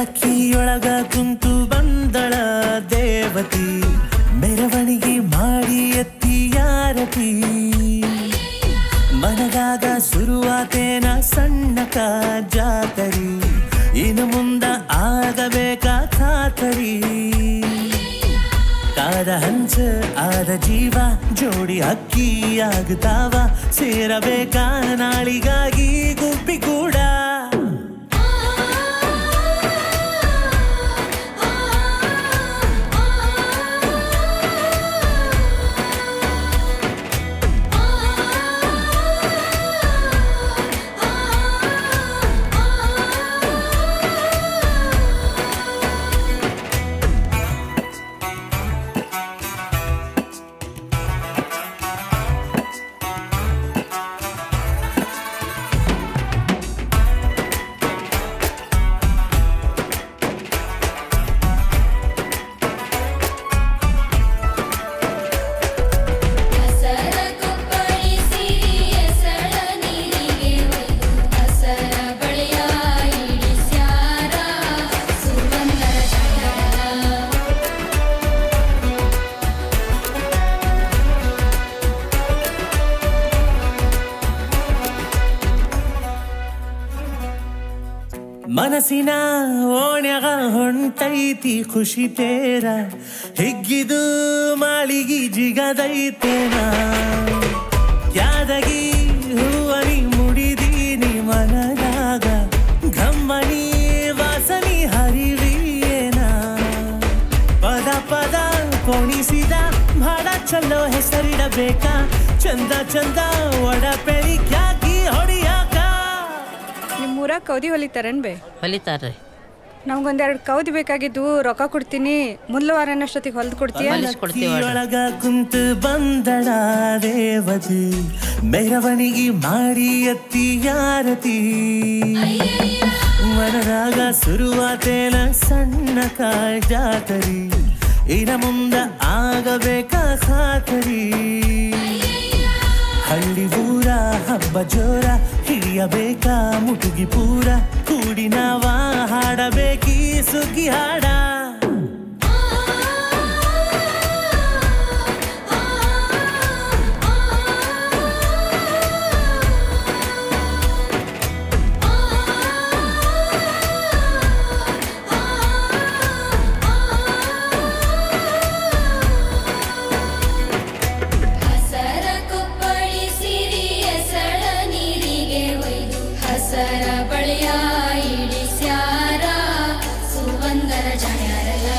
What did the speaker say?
ಪಲ್ಲಕ್ಕಿಯೊಳಗ ಕುಂತು ಬಂದಳ ದೇವತಿ ಮೆರವಣಿಗೆ ಮಾಡಿ ಎತ್ತಿಯಾರತಿ ಮನದಾಗ ಶುರುವಾತೇನ ಸಣ್ಣಕ ಜಾತರಿ ಇನ್ನು ಮುಂದ ಆಗಬೇಕಾ ಖಾತರಿ ಕಾದ ಹಂಚ ಆದ ಜೀವ ಜೋಡಿ ಅಕ್ಕಿ ಆಗ್ತಾವ ಸೇರಬೇಕಾ ನಾಳಿಗಾಗಿ ಗುಬ್ಬಿ ಕೂಡ ಮನಸ್ಸಿನ ಓಣ್ಯಾಗ ಹೊಂಟೈತಿ ಖುಷಿ ತೇರ ಹಿಗ್ಗಿದು ಮಾಳಿಗಿ ಜಿಗದೈತೇನ ಯಾದಗಿ ಹೂವನಿ ಮುಡಿದೀನಿ ಮನದಾಗ ಘಮ್ಮನಿ ವಾಸನಿ ಹರಿವಿಯೇನ ಪದ ಪದ ಪೋಣಿಸಿದ ಭಾಳ ಚಲೋ ಹೆಸರಿಡಬೇಕಾ ಚಂದ ಚಂದ ಒಡಪೆರಿ ಕ್ಯಾಕಿ ಹೊಡಿಯಾಕ ನಿಮ್ಮೂರಾಗ ಕೌದಿ ಹೊಲಿತಾರನ್ ಬೇ? ಹೊಲಿತಾರ್ರಿ. ನಮ್ಗೊಂದೆರಡು ಕೌದಿ ಬೇಕಾಗಿದ್ದು, ರೊಕ್ಕ ಕೊಡ್ತೀನಿ, ಮುಲ್ಲವಾರನಷ್ಟೊತ್ತಿಗೆ ಹೊಲ್ದು ಕೊಡ್ತೀಯ? ಒಳಗ ಕುಂತು ಬಂದಳ ರೇವತಿ ಮೆರವಣಿಗೆ ಮಾಡಿ ಎತ್ತಿಯಾರತಿ ಮನದಾಗ ಶುರುವಾತೇನ ಸಣ್ಣ ಜಾತರಿ ಇನ ಮುಂದ ಆಗಬೇಕಾ ಖಾತರಿ ಹಳ್ಳಿ ಊರ ಹಬ್ಬ ಜೋರ ಹಿಡಿಯಬೇಕಾ ಮುಟುಗಿ ಪೂರ ಕೂಡಿ ನಾವ ಹಾಡಬೇಕೀ ಸುಗ್ಗಿ ಹಾಡ ಬಳಿಯ ಇಡಿಸ್ಯಾರ ಸುವಂದರ ಜಾಣ್ಯಾರಲ್ಲ